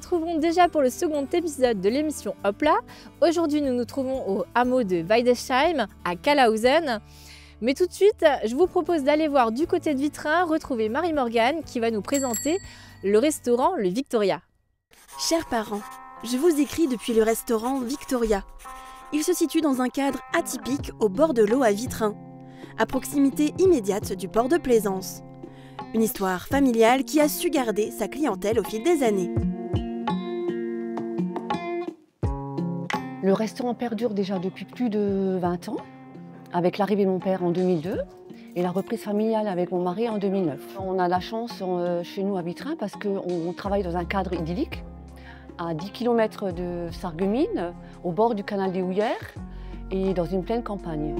retrouvons déjà pour le second épisode de l'émission Hop là. Aujourd'hui, nous nous trouvons au hameau de Weidesheim, à Kalausen. Mais tout de suite, je vous propose d'aller voir du côté de Vitrain, retrouver Marie-Morgane qui va nous présenter le restaurant Le Victoria. Chers parents, je vous écris depuis le restaurant Victoria. Il se situe dans un cadre atypique au bord de l'eau à Vitrain, à proximité immédiate du port de Plaisance. Une histoire familiale qui a su garder sa clientèle au fil des années. Le restaurant perdure déjà depuis plus de 20 ans, avec l'arrivée de mon père en 2002 et la reprise familiale avec mon mari en 2009. On a la chance chez nous à Vitrain parce qu'on travaille dans un cadre idyllique, à 10 km de Sarreguemines, au bord du canal des Houillères et dans une pleine campagne.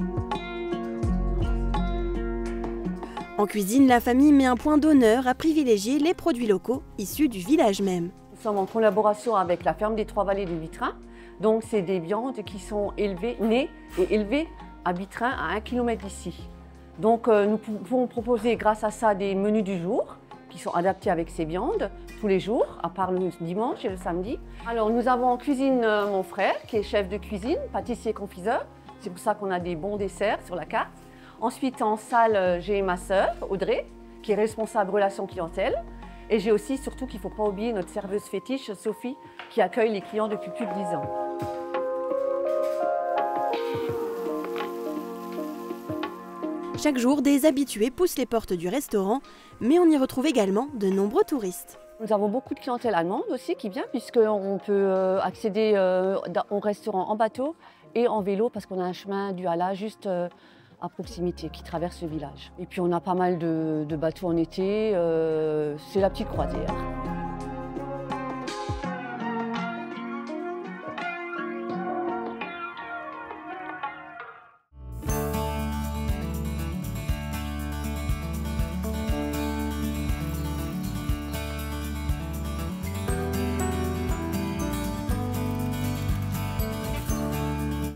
En cuisine, la famille met un point d'honneur à privilégier les produits locaux issus du village même. Nous sommes en collaboration avec la ferme des Trois-Vallées de Vitrain. Donc c'est des viandes qui sont nées et élevées à Vitrain, à 1 km d'ici. Donc nous pouvons proposer grâce à ça des menus du jour qui sont adaptés avec ces viandes tous les jours, à part le dimanche et le samedi. Alors nous avons en cuisine mon frère qui est chef de cuisine, pâtissier confiseur. C'est pour ça qu'on a des bons desserts sur la carte. Ensuite, en salle, j'ai ma sœur, Audrey, qui est responsable relations clientèle. Et j'ai aussi, surtout qu'il ne faut pas oublier, notre serveuse fétiche, Sophie, qui accueille les clients depuis plus de 10 ans. Chaque jour, des habitués poussent les portes du restaurant, mais on y retrouve également de nombreux touristes. Nous avons beaucoup de clientèle allemande aussi qui vient, puisqu'on peut accéder au restaurant en bateau et en vélo, parce qu'on a un chemin du Hala juste à proximité qui traverse le village. Et puis on a pas mal de bateaux en été, c'est la petite croisière.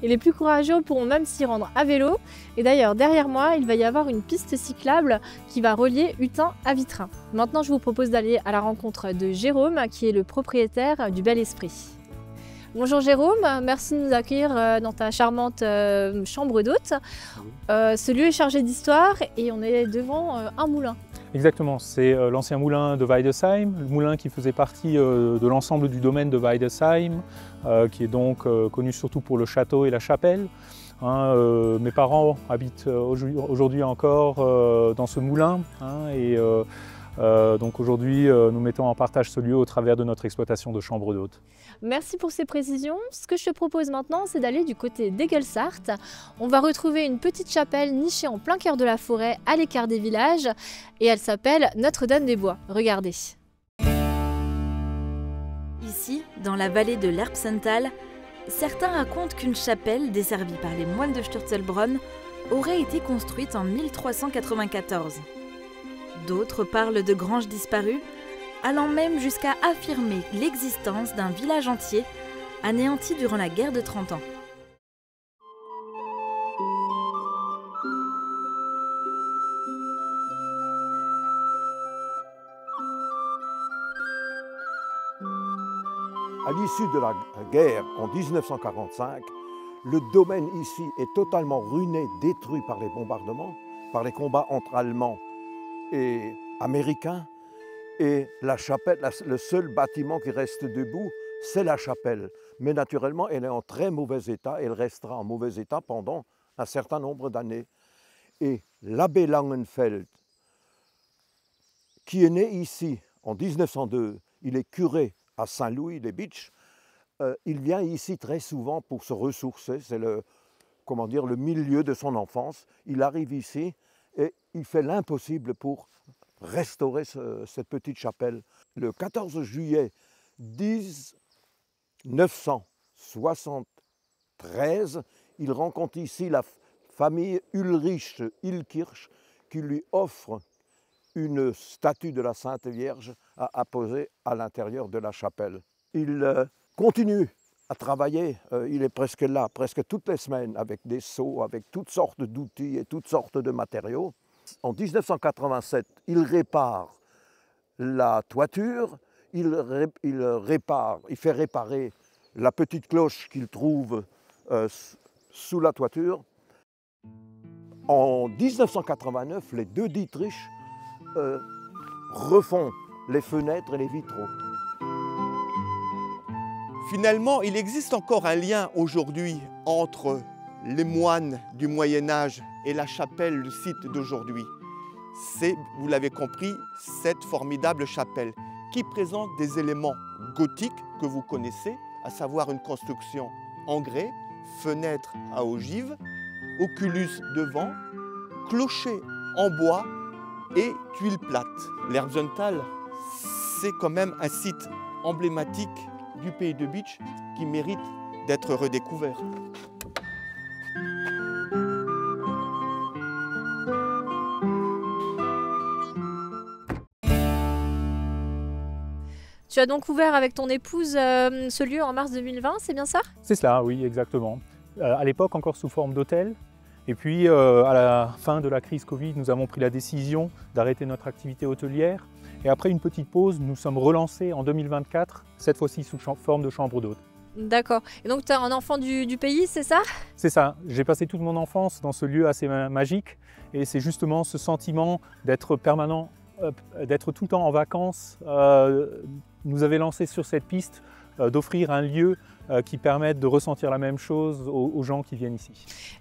Et les plus courageux pourront même s'y rendre à vélo. Et d'ailleurs, derrière moi, il va y avoir une piste cyclable qui va relier Hutin à Vitrain. Maintenant, je vous propose d'aller à la rencontre de Jérôme, qui est le propriétaire du Bel Esprit. Bonjour Jérôme, merci de nous accueillir dans ta charmante chambre d'hôte. Ce lieu est chargé d'histoire et on est devant un moulin. Exactement, c'est l'ancien moulin de Weidesheim, le moulin qui faisait partie de l'ensemble du domaine de Weidesheim, qui est donc connu surtout pour le château et la chapelle. Mes parents habitent aujourd'hui encore dans ce moulin, donc aujourd'hui nous mettons en partage ce lieu au travers de notre exploitation de chambre d'hôte. Merci pour ces précisions. Ce que je te propose maintenant, c'est d'aller du côté d'Egelsart. On va retrouver une petite chapelle nichée en plein cœur de la forêt, à l'écart des villages, et elle s'appelle Notre-Dame-des-Bois. Regardez. Ici, dans la vallée de l'Erbsental, certains racontent qu'une chapelle desservie par les moines de Sturzelbronn aurait été construite en 1394. D'autres parlent de granges disparues, allant même jusqu'à affirmer l'existence d'un village entier anéanti durant la guerre de 30 ans. À l'issue de la guerre en 1945, le domaine ici est totalement ruiné, détruit par les bombardements, par les combats entre Allemands et Américains. Et la chapelle, le seul bâtiment qui reste debout, c'est la chapelle. Mais naturellement, elle est en très mauvais état, elle restera en mauvais état pendant un certain nombre d'années. Et l'abbé Langenfeld, qui est né ici en 1902, il est curé à Saint-Louis-les-Bitches, il vient ici très souvent pour se ressourcer, c'est le milieu de son enfance. Il arrive ici et il fait l'impossible pour restaurer cette petite chapelle. Le 14 juillet 1973, il rencontre ici la famille Ulrich Ilkirch qui lui offre une statue de la Sainte Vierge à poser à l'intérieur de la chapelle. Il continue à travailler, il est presque là, presque toutes les semaines, avec des seaux, avec toutes sortes d'outils et toutes sortes de matériaux. En 1987, il répare la toiture, il fait réparer la petite cloche qu'il trouve sous la toiture. En 1989, les deux Dietrich refont les fenêtres et les vitraux. Finalement, il existe encore un lien aujourd'hui entre les moines du Moyen-Âge et la chapelle, le site d'aujourd'hui. C'est, vous l'avez compris, cette formidable chapelle qui présente des éléments gothiques que vous connaissez, à savoir une construction en grès, fenêtre à ogive, oculus devant, clocher en bois et tuiles plates. L'Erbsental, c'est quand même un site emblématique du pays de Bitche qui mérite d'être redécouvert. Tu as donc ouvert avec ton épouse ce lieu en mars 2020, c'est bien ça? C'est cela, oui, exactement. À l'époque, encore sous forme d'hôtel. Et puis, à la fin de la crise Covid, nous avons pris la décision d'arrêter notre activité hôtelière. Et après une petite pause, nous sommes relancés en 2024, cette fois-ci sous forme de chambre d'hôte. D'accord. Et donc, tu es un enfant du pays, c'est ça? C'est ça. J'ai passé toute mon enfance dans ce lieu assez magique. Et c'est justement ce sentiment d'être permanent, d'être tout le temps en vacances, nous avait lancé sur cette piste d'offrir un lieu qui permette de ressentir la même chose aux gens qui viennent ici.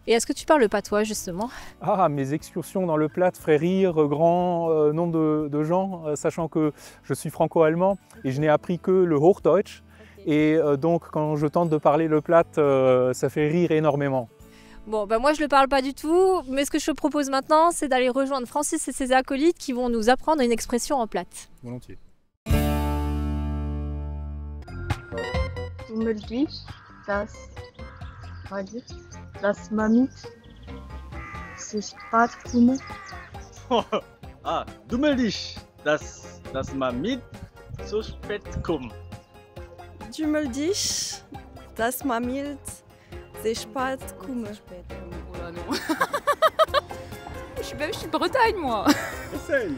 Et est-ce que tu parles le patois justement? Ah, mes excursions dans le Platte feraient rire grand nombre de gens, sachant que je suis franco-allemand et je n'ai appris que le Hochdeutsch. Et donc quand je tente de parler le Platte, ça fait rire énormément. Bon, ben moi je ne le parle pas du tout, mais ce que je te propose maintenant, c'est d'aller rejoindre Francis et ses acolytes qui vont nous apprendre une expression en Platte. Volontiers. Du me le dis, das Mamit, c'est pas kommen. Ah, du me le dis, das Mamit so spät kommen. Du me le dis, das Mamit c'est spät kommen. Oh là non. Je suis de Bretagne moi. Essaye.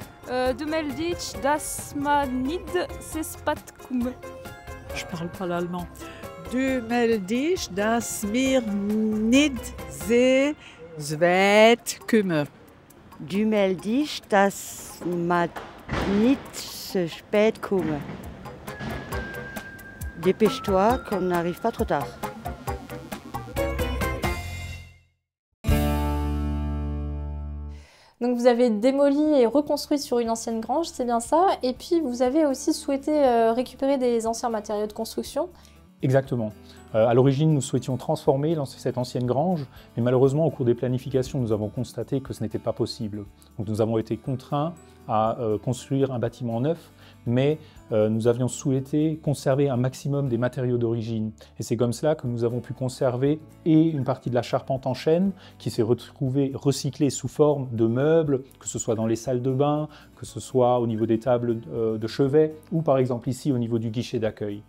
Du me le dis, das Mamit c'est spät kommen. Je parle pas l'allemand. Du me le dis, dass mir nicht so spät kommen. Du me le dis, dass ma nicht so spät kommen. Dépêche-toi qu'on n'arrive pas trop tard. Donc vous avez démoli et reconstruit sur une ancienne grange, c'est bien ça? Et puis vous avez aussi souhaité récupérer des anciens matériaux de construction? Exactement. À l'origine, nous souhaitions transformer cette ancienne grange, mais malheureusement, au cours des planifications, nous avons constaté que ce n'était pas possible. Donc nous avons été contraints à construire un bâtiment neuf, mais nous avions souhaité conserver un maximum des matériaux d'origine. Et c'est comme cela que nous avons pu conserver et une partie de la charpente en chêne qui s'est retrouvée recyclée sous forme de meubles, que ce soit dans les salles de bain, que ce soit au niveau des tables de chevet ou par exemple ici au niveau du guichet d'accueil.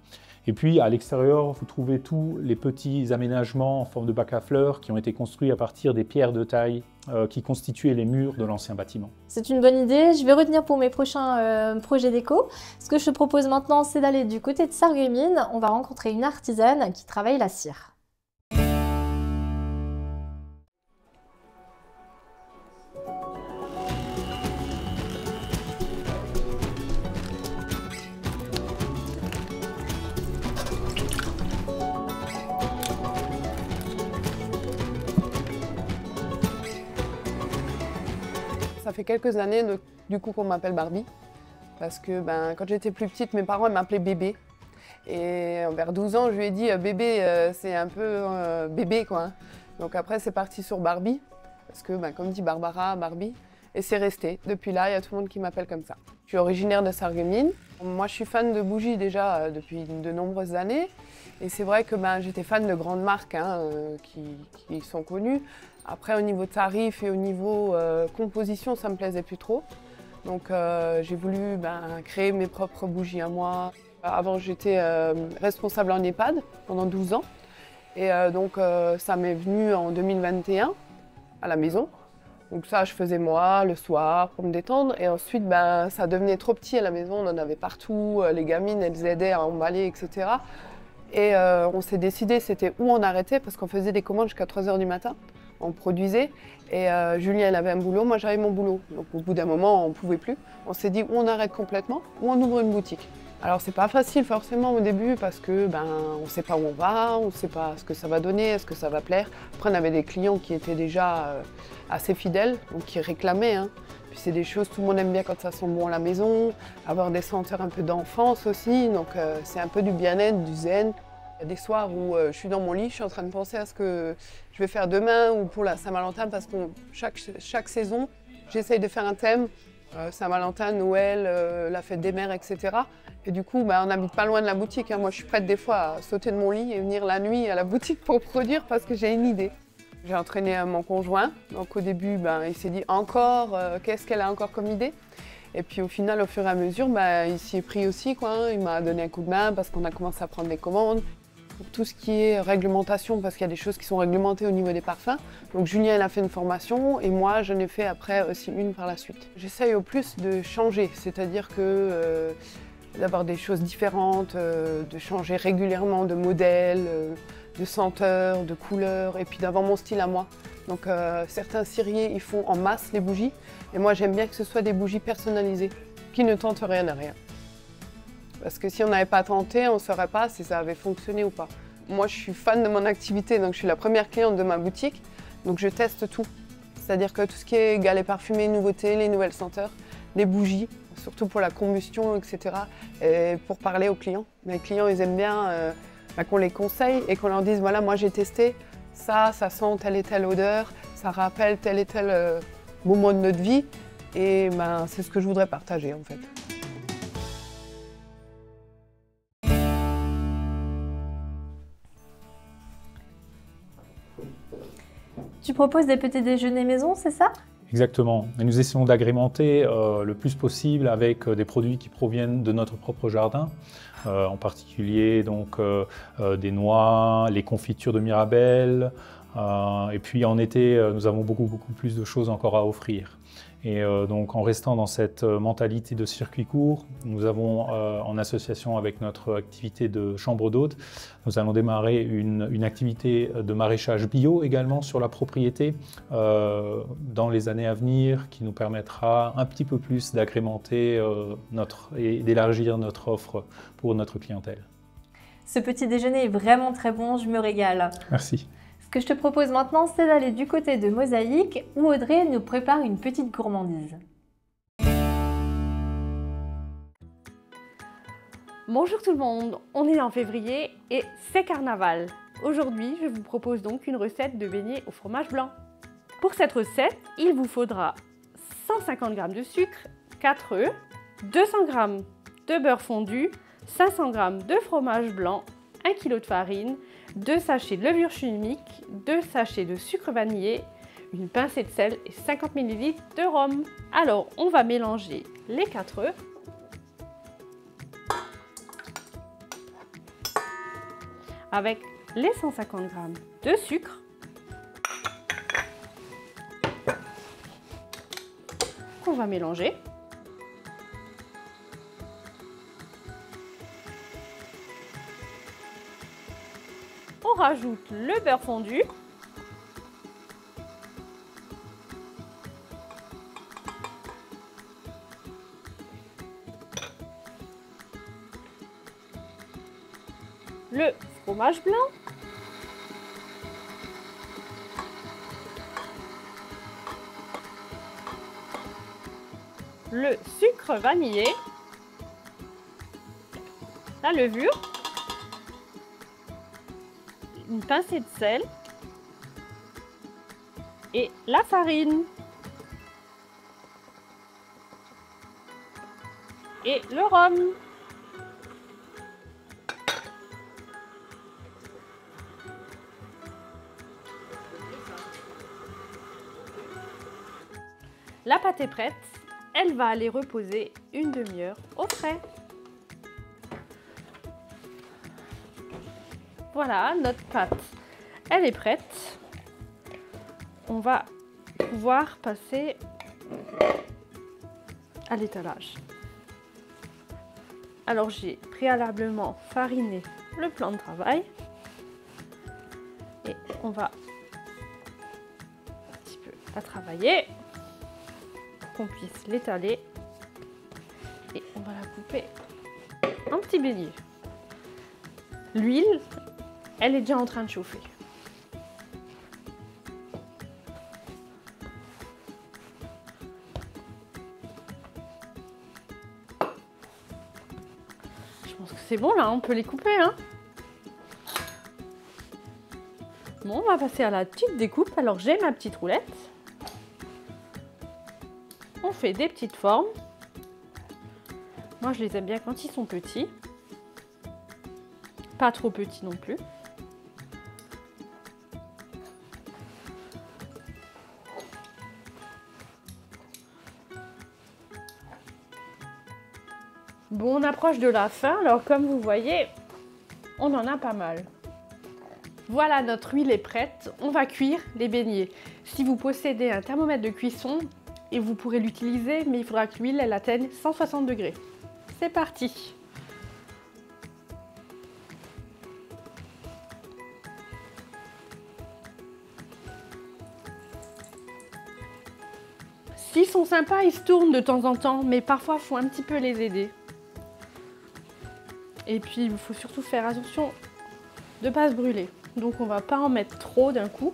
Et puis à l'extérieur, vous trouvez tous les petits aménagements en forme de bac à fleurs qui ont été construits à partir des pierres de taille qui constituaient les murs de l'ancien bâtiment. C'est une bonne idée, je vais retenir pour mes prochains projets déco. Ce que je te propose maintenant, c'est d'aller du côté de Sarreguemines. On va rencontrer une artisane qui travaille la cire. Ça fait quelques années du coup qu'on m'appelle Barbie parce que quand j'étais plus petite, mes parents m'appelaient bébé et vers 12 ans, je lui ai dit bébé, c'est un peu bébé quoi. Donc après c'est parti sur Barbie parce que comme dit Barbara, Barbie et c'est resté. Depuis là, il y a tout le monde qui m'appelle comme ça. Je suis originaire de Sarreguemines. Moi je suis fan de bougies déjà depuis de nombreuses années et c'est vrai que j'étais fan de grandes marques qui sont connues. Après, au niveau tarif et au niveau composition, ça me plaisait plus trop. Donc, j'ai voulu créer mes propres bougies à moi. Avant, j'étais responsable en EHPAD pendant 12 ans. Et donc, ça m'est venu en 2021 à la maison. Donc ça, je faisais moi le soir pour me détendre. Et ensuite, ben, ça devenait trop petit à la maison, on en avait partout. Les gamines, elles aidaient à emballer, etc. Et on s'est décidé, c'était où on arrêtait, parce qu'on faisait des commandes jusqu'à 3 h du matin. On produisait. Et Julien, il avait un boulot, moi j'avais mon boulot. Donc au bout d'un moment, on ne pouvait plus. On s'est dit, ou on arrête complètement, ou on ouvre une boutique. Alors c'est pas facile forcément au début parce que on ne sait pas où on va, on ne sait pas ce que ça va donner, est-ce que ça va plaire. Après on avait des clients qui étaient déjà assez fidèles, donc qui réclamaient. Hein. Puis c'est des choses, tout le monde aime bien quand ça sent bon à la maison, avoir des senteurs un peu d'enfance aussi, donc c'est un peu du bien-être, du zen. Il y a des soirs où je suis dans mon lit, je suis en train de penser à ce que je vais faire demain ou pour la Saint-Valentin parce que chaque saison, j'essaye de faire un thème. Saint-Valentin, Noël, la fête des mères, etc. Et du coup, on n'habite pas loin de la boutique. Hein. Moi, je suis prête des fois à sauter de mon lit et venir la nuit à la boutique pour produire parce que j'ai une idée. J'ai entraîné mon conjoint. Donc au début, il s'est dit encore, qu'est-ce qu'elle a encore comme idée? Et puis au final, au fur et à mesure, il s'y est pris aussi, quoi. Hein. Il m'a donné un coup de main parce qu'on a commencé à prendre des commandes. Pour tout ce qui est réglementation, parce qu'il y a des choses qui sont réglementées au niveau des parfums. Donc Julien, il a fait une formation et moi, je n'ai fait après aussi une par la suite. J'essaye au plus de changer, c'est-à-dire que d'avoir des choses différentes, de changer régulièrement de modèle, de senteur, de couleur, et puis d'avoir mon style à moi. Donc certains ciriers, ils font en masse les bougies, et moi j'aime bien que ce soit des bougies personnalisées, qui ne tentent rien à rien. Parce que si on n'avait pas tenté, on ne saurait pas si ça avait fonctionné ou pas. Moi, je suis fan de mon activité, donc je suis la première cliente de ma boutique, donc je teste tout. C'est-à-dire que tout ce qui est galets parfumés, nouveautés, les nouvelles senteurs, les bougies, surtout pour la combustion, etc. Et pour parler aux clients. Les clients, ils aiment bien qu'on les conseille et qu'on leur dise, voilà, moi j'ai testé, ça sent telle et telle odeur, ça rappelle tel et tel moment de notre vie. Et c'est ce que je voudrais partager, en fait. Tu proposes des petits déjeuners maison, c'est ça? Exactement. Et nous essayons d'agrémenter le plus possible avec des produits qui proviennent de notre propre jardin, en particulier donc, des noix, les confitures de Mirabelle, et puis en été, nous avons beaucoup plus de choses encore à offrir. Et donc en restant dans cette mentalité de circuit court, nous avons en association avec notre activité de chambre d'hôtes, nous allons démarrer une activité de maraîchage bio également sur la propriété dans les années à venir qui nous permettra un petit peu plus d'agrémenter et d'élargir notre offre pour notre clientèle. Ce petit déjeuner est vraiment très bon, je me régale. Merci. Ce que je te propose maintenant, c'est d'aller du côté de Mosaïque où Audrey nous prépare une petite gourmandise. Bonjour tout le monde, on est en février et c'est carnaval. Aujourd'hui, je vous propose donc une recette de beignets au fromage blanc. Pour cette recette, il vous faudra 150 g de sucre, 4 œufs, 200 g de beurre fondu, 500 g de fromage blanc, 1 kg de farine, 2 sachets de levure chimique, 2 sachets de sucre vanillé, une pincée de sel et 50 ml de rhum. Alors, on va mélanger les 4 œufs avec les 150 g de sucre, qu'on va mélanger. On rajoute le beurre fondu. Le fromage blanc. Le sucre vanillé. La levure. Une pincée de sel et la farine et le rhum. La pâte est prête, elle va aller reposer une demi-heure au frais. Voilà, notre pâte, elle est prête. On va pouvoir passer à l'étalage. Alors j'ai préalablement fariné le plan de travail et on va un petit peu la travailler pour qu'on puisse l'étaler et on va la couper en petits beignets. L'huile, elle est déjà en train de chauffer. Je pense que c'est bon là, on peut les couper hein. Bon, on va passer à la petite découpe. Alors j'ai ma petite roulette. On fait des petites formes. Moi je les aime bien quand ils sont petits. Pas trop petits non plus. Bon, on approche de la fin. Alors comme vous voyez, on en a pas mal. Voilà, notre huile est prête. On va cuire les beignets. Si vous possédez un thermomètre de cuisson, et vous pourrez l'utiliser, mais il faudra que l'huile elle atteigne 160 degrés. C'est parti. S'ils sont sympas, ils se tournent de temps en temps, mais parfois il faut un petit peu les aider. Et puis il faut surtout faire attention de ne pas se brûler. Donc on va pas en mettre trop d'un coup.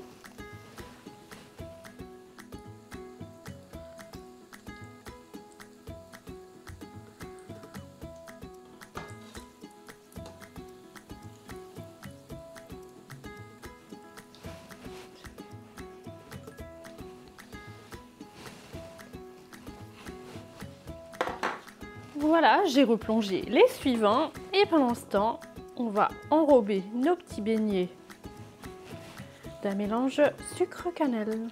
Voilà, j'ai replongé les suivants et pendant ce temps, on va enrober nos petits beignets d'un mélange sucre-cannelle.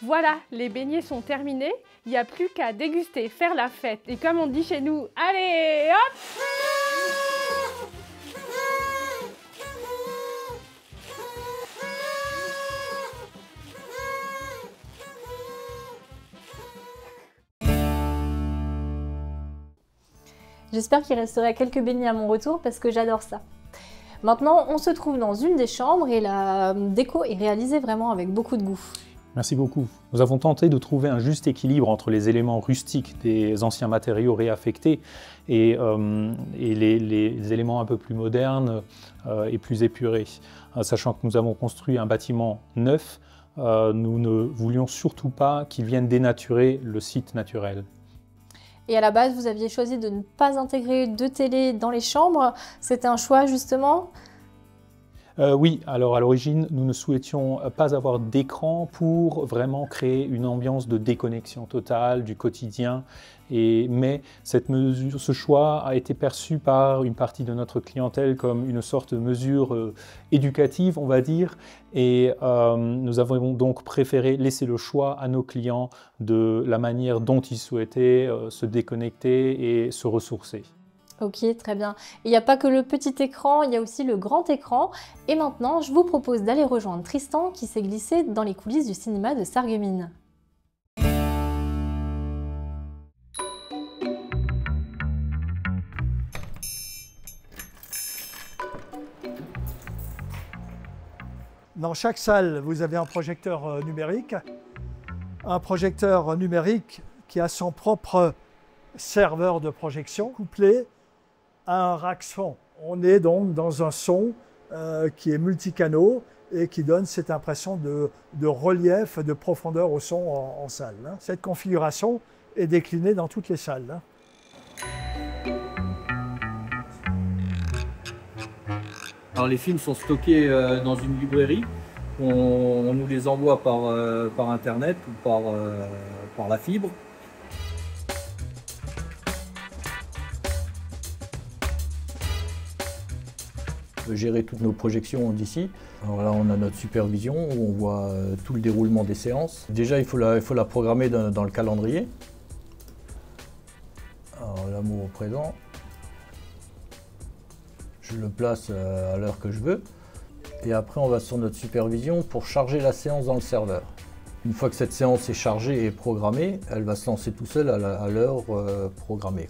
Voilà, les beignets sont terminés. Il n'y a plus qu'à déguster, faire la fête. Et comme on dit chez nous, allez, hop! J'espère qu'il restera quelques beignets à mon retour parce que j'adore ça. Maintenant, on se trouve dans une des chambres et la déco est réalisée vraiment avec beaucoup de goût. Merci beaucoup. Nous avons tenté de trouver un juste équilibre entre les éléments rustiques des anciens matériaux réaffectés et les éléments un peu plus modernes et plus épurés. Sachant que nous avons construit un bâtiment neuf, nous ne voulions surtout pas qu'il vienne dénaturer le site naturel. Et à la base, vous aviez choisi de ne pas intégrer de télé dans les chambres. C'était un choix justement ? Oui, alors à l'origine, nous ne souhaitions pas avoir d'écran pour vraiment créer une ambiance de déconnexion totale du quotidien. Mais ce choix a été perçu par une partie de notre clientèle comme une sorte de mesure éducative, on va dire. Et nous avons donc préféré laisser le choix à nos clients de la manière dont ils souhaitaient se déconnecter et se ressourcer. Ok, très bien. Il n'y a pas que le petit écran, il y a aussi le grand écran. Et maintenant, je vous propose d'aller rejoindre Tristan qui s'est glissé dans les coulisses du cinéma de Sarreguemines. Dans chaque salle, vous avez un projecteur numérique. Un projecteur numérique qui a son propre serveur de projection couplé à un rack son. On est donc dans un son qui est multicanaux et qui donne cette impression de relief, de profondeur au son en salle. Cette configuration est déclinée dans toutes les salles. Alors les films sont stockés dans une librairie. On nous les envoie par internet ou par la fibre. Gérer toutes nos projections d'ici. Alors là, on a notre supervision où on voit tout le déroulement des séances. Déjà, il faut la programmer dans le calendrier. Alors, l'amour au présent. je le place à l'heure que je veux. Et après, on va sur notre supervision pour charger la séance dans le serveur. Une fois que cette séance est chargée et programmée, elle va se lancer tout seul à l'heure programmée.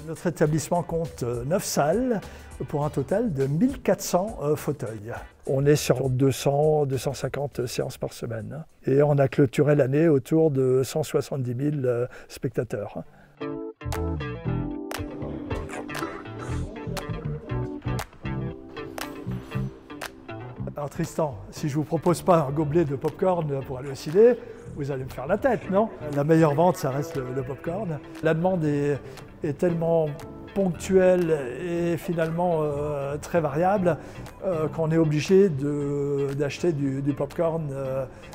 Notre établissement compte 9 salles pour un total de 1400 fauteuils. On est sur 200-250 séances par semaine. Et on a clôturé l'année autour de 170 000 spectateurs. Alors Tristan, si je ne vous propose pas un gobelet de pop-corn pour aller au ciné, vous allez me faire la tête, non? La meilleure vente, ça reste le pop-corn. La demande est tellement ponctuelle et finalement très variable qu'on est obligé d'acheter du pop-corn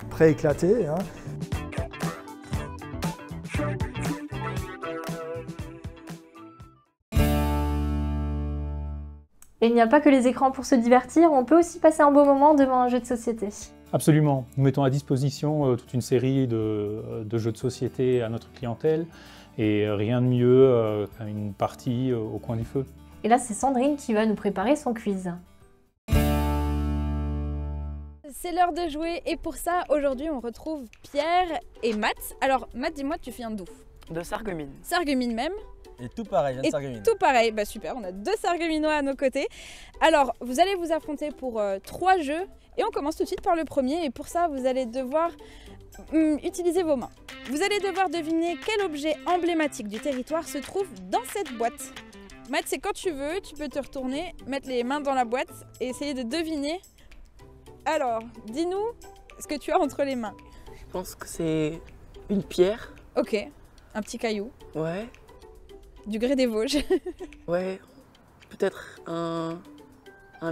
pré-éclaté. Hein. Et il n'y a pas que les écrans pour se divertir, on peut aussi passer un beau moment devant un jeu de société. Absolument. Nous mettons à disposition toute une série de jeux de société à notre clientèle et rien de mieux qu'une partie au coin du feu. Et là, c'est Sandrine qui va nous préparer son quiz. C'est l'heure de jouer et pour ça, aujourd'hui, on retrouve Pierre et Matt. Alors, Matt, dis-moi, tu viens d'où? De Sarreguemines. Sarreguemines même. Et tout pareil, je viens de Sarreguemines. Tout pareil, bah super, on a 2 Sarregueminois à nos côtés. Alors, vous allez vous affronter pour 3 jeux et on commence tout de suite par le premier. Et pour ça, vous allez devoir utiliser vos mains. Vous allez devoir deviner quel objet emblématique du territoire se trouve dans cette boîte. Matt, c'est quand tu veux, tu peux te retourner, mettre les mains dans la boîte et essayer de deviner. Alors, dis-nous ce que tu as entre les mains. Je pense que c'est une pierre. Ok, un petit caillou. Ouais. Du grès des Vosges. Ouais, peut-être un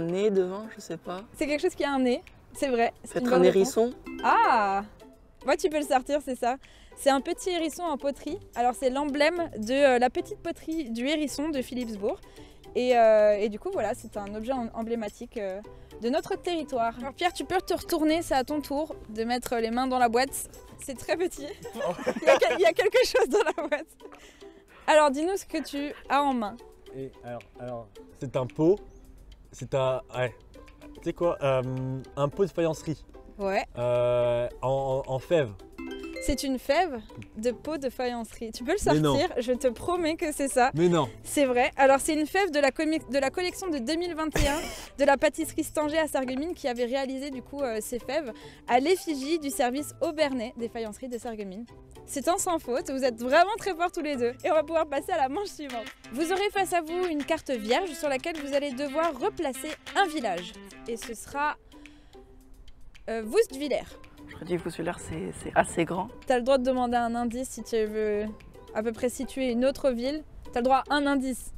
nez devant, je sais pas. C'est quelque chose qui a un nez, c'est vrai. Peut-être un hérisson. Ah! Ouais, tu peux le sortir, c'est ça. C'est un petit hérisson en poterie. Alors c'est l'emblème de la petite poterie du hérisson de Philipsbourg. Et du coup, voilà, c'est un objet emblématique de notre territoire. Alors Pierre, tu peux te retourner, c'est à ton tour de mettre les mains dans la boîte. C'est très petit. Il y a quelque chose dans la boîte. Alors, dis-nous ce que tu as en main. Et alors c'est un pot. C'est un... Ouais. Tu sais quoi un pot de faïencerie. Ouais. En fève. C'est une fève de pot de faïencerie. Tu peux le sortir, je te promets que c'est ça. Mais non. C'est vrai. Alors, c'est une fève de la collection de 2021 de la pâtisserie Stanger à Sarreguemines qui avait réalisé du coup ces fèves à l'effigie du service Aubernais des faïenceries de Sarreguemines. C'est un sans faute, vous êtes vraiment très forts tous les deux. Et on va pouvoir passer à la manche suivante. Vous aurez face à vous une carte vierge sur laquelle vous allez devoir replacer un village. Et ce sera Woustviller. Je dis Woustviller, c'est assez grand. Tu as le droit de demander un indice si tu veux à peu près situer une autre ville. Tu as le droit à un indice.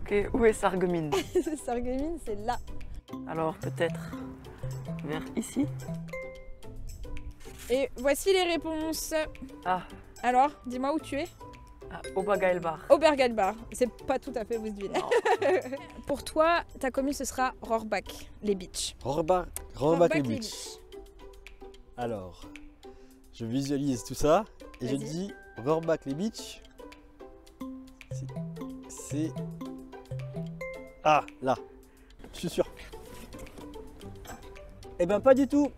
Ok, où est Sarreguemines? Sarreguemines, c'est là. Alors peut-être vers ici. Et voici les réponses. Ah. Alors, dis-moi où tu es. Obergeilbach. Obergeilbach, c'est pas tout à fait Woustviller. Pour toi, ta commune, ce sera Rohrbach, les Beach. Rohrbach les Beach. Alors, je visualise tout ça et je dis Rohrbach les Beach. C'est... Ah, là. Je suis sûr. Eh ben pas du tout.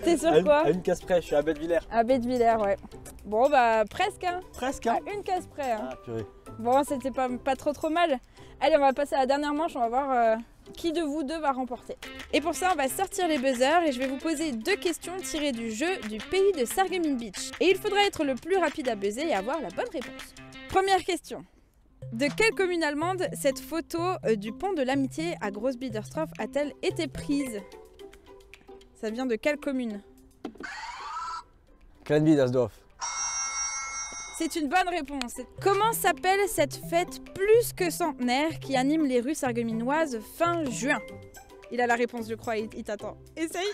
T'es sûr quoi? À une case près, je suis à Bettwiller. À Bettwiller, ouais. Bon bah presque hein. Presque hein. À une case près hein. Ah purée. Bon, c'était pas trop mal. Allez, on va passer à la dernière manche, on va voir qui de vous deux va remporter. Et pour ça, on va sortir les buzzers et je vais vous poser 2 questions tirées du jeu du pays de Sarreguemines Beach. Et il faudra être le plus rapide à buzzer et avoir la bonne réponse. Première question. De quelle commune allemande cette photo du pont de l'Amitié à Großbiedersdorf a-t-elle été prise? Ça vient de quelle commune? Kleinbiedersdorf. C'est une bonne réponse. Comment s'appelle cette fête plus que centenaire qui anime les rues sarregueminoises fin juin? Il a la réponse, je crois, il t'attend. Essaye.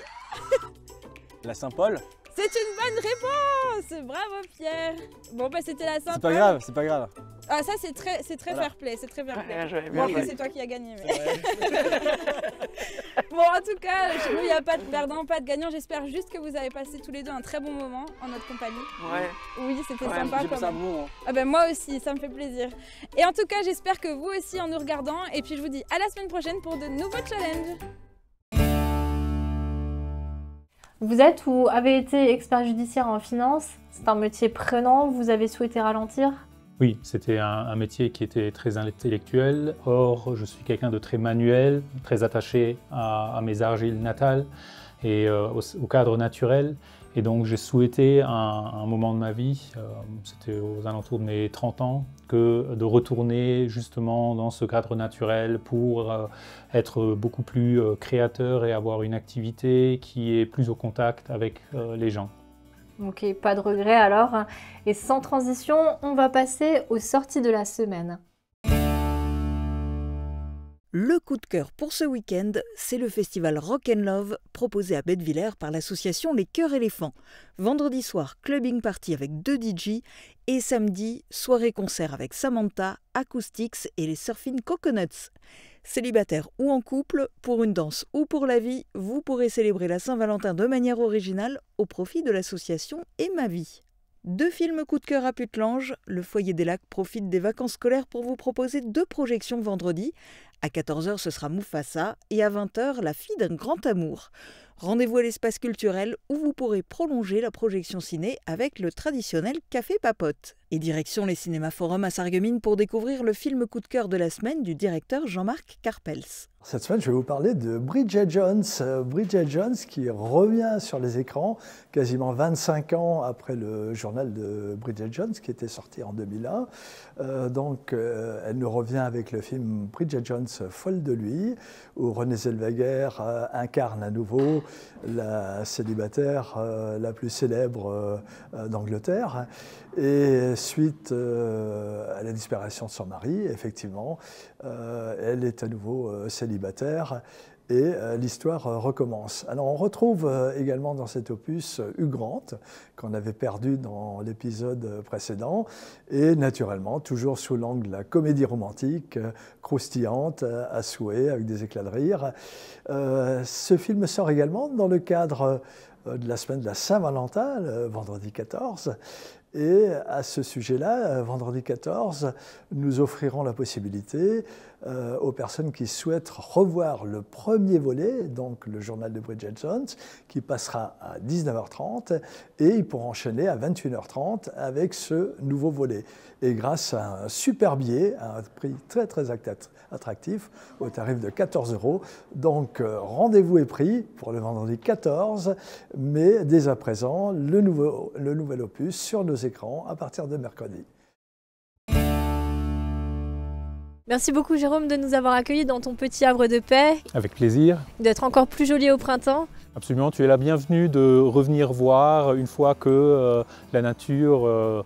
La Saint-Paul. C'est une bonne réponse. Bravo Pierre. Bon bah c'était la sympa. C'est pas grave. Ah ça c'est très Voilà. fair play, c'est très fair play. Bien joué, Bon bien après joué. c'est toi qui as gagné. Mais... Bon en tout cas, chez nous il n'y a pas de perdant, pas de gagnant. J'espère juste que vous avez passé tous les deux un très bon moment en notre compagnie. Ouais. Oui, c'était Ouais, sympa j'ai quand passé un même. bon moment. Ah ben moi aussi, ça me fait plaisir. Et en tout cas, j'espère que vous aussi en nous regardant. Et puis je vous dis à la semaine prochaine pour de nouveaux challenges. Vous êtes ou avez été expert judiciaire en finance. C'est un métier prenant, vous avez souhaité ralentir? Oui, c'était un métier qui était très intellectuel. Or, je suis quelqu'un de très manuel, très attaché à mes argiles natales et au cadre naturel. Et donc, j'ai souhaité à un moment de ma vie, c'était aux alentours de mes 30 ans, de retourner justement dans ce cadre naturel pour être beaucoup plus créateur et avoir une activité qui est plus au contact avec les gens. Ok, pas de regret alors. Et sans transition, on va passer aux sorties de la semaine. Le coup de cœur pour ce week-end, c'est le festival Rock and Love proposé à Betteviller par l'association Les Cœurs Éléphants. Vendredi soir, clubbing party avec 2 DJ et samedi, soirée-concert avec Samantha, Acoustics et les Surfing Coconuts. Célibataire ou en couple, pour une danse ou pour la vie, vous pourrez célébrer la Saint-Valentin de manière originale au profit de l'association Et Ma Vie. 2 films coup de cœur à Putelange. Le Foyer des Lacs profite des vacances scolaires pour vous proposer 2 projections vendredi. À 14h, ce sera Mufasa et à 20h, La fille d'un grand amour. Rendez-vous à l'espace culturel où vous pourrez prolonger la projection ciné avec le traditionnel café papote. Et direction les cinémas Forum à Sarreguemines pour découvrir le film coup de cœur de la semaine du directeur Jean-Marc Carpels. Cette semaine, je vais vous parler de Bridget Jones. Bridget Jones qui revient sur les écrans quasiment 25 ans après le journal de Bridget Jones qui était sorti en 2001. Elle nous revient avec le film Bridget Jones folle de lui, où Renée Zellweger incarne à nouveau la célibataire la plus célèbre d'Angleterre. Et suite à la disparition de son mari, effectivement, elle est à nouveau célibataire et l'histoire recommence. Alors on retrouve également dans cet opus Hugh Grant, qu'on avait perdu dans l'épisode précédent, et naturellement toujours sous l'angle de la comédie romantique, croustillante, à souhait, avec des éclats de rire. Ce film sort également dans le cadre de la semaine de la Saint-Valentin, le vendredi 14. Et à ce sujet-là, vendredi 14, nous offrirons la possibilité aux personnes qui souhaitent revoir le premier volet, donc le journal de Bridget Jones, qui passera à 19h30 et ils pourront enchaîner à 21h30 avec ce nouveau volet. Et grâce à un super billet, à un prix très très attractif, au tarif de 14 €. Donc rendez-vous est pris pour le vendredi 14, mais dès à présent, le nouvel opus sur nos écrans à partir de mercredi. Merci beaucoup Jérôme de nous avoir accueillis dans ton petit havre de paix. Avec plaisir. D'être encore plus joli au printemps. Absolument, tu es la bienvenue de revenir voir une fois que la nature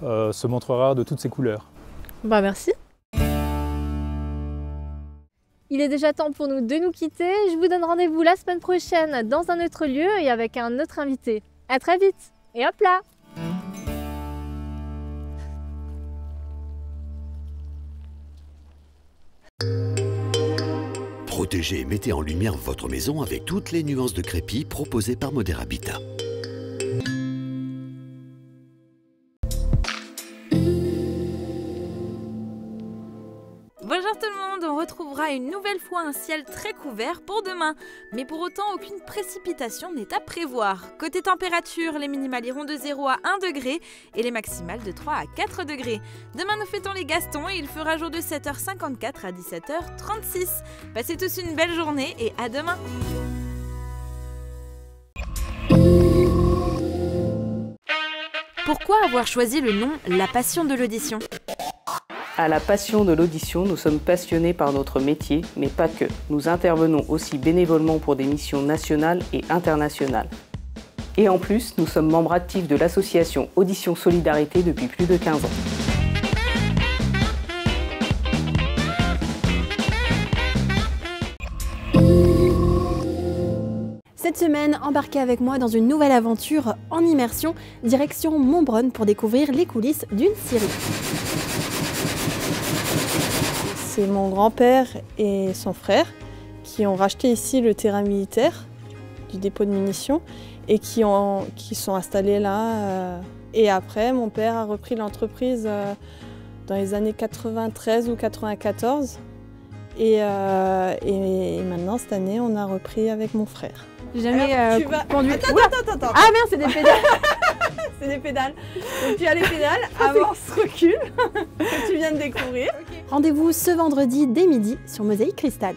se montrera de toutes ses couleurs. Bah merci. Il est déjà temps pour nous de nous quitter. Je vous donne rendez-vous la semaine prochaine dans un autre lieu et avec un autre invité. À très vite et hop là! Protégez et mettez en lumière votre maison avec toutes les nuances de crépi proposées par Modern Habitat. Bonjour tout le monde, on retrouvera une nouvelle fois un ciel très couvert pour demain. Mais pour autant, aucune précipitation n'est à prévoir. Côté température, les minimales iront de 0 à 1 degré et les maximales de 3 à 4 degrés. Demain, nous fêtons les Gastons et il fera jour de 7h54 à 17h36. Passez tous une belle journée et à demain. Pourquoi avoir choisi le nom La Passion de l'audition ? À la Passion de l'audition, nous sommes passionnés par notre métier, mais pas que. Nous intervenons aussi bénévolement pour des missions nationales et internationales. Et en plus, nous sommes membres actifs de l'association Audition Solidarité depuis plus de 15 ans. Cette Cette semaine, embarquez avec moi dans une nouvelle aventure en immersion, direction Montbronn pour découvrir les coulisses d'une scierie. C'est mon grand-père et son frère qui ont racheté ici le terrain militaire du dépôt de munitions et qui sont installés là. Et après, mon père a repris l'entreprise dans les années 93 ou 94. Et maintenant, cette année, on a repris avec mon frère. J'ai jamais conduit. Attends. Ah merde, c'est des pédales. C'est des pédales. Donc tu as les pédales, avance, recule, que tu viens de découvrir. Rendez-vous ce vendredi dès midi sur Mosaïque Cristal.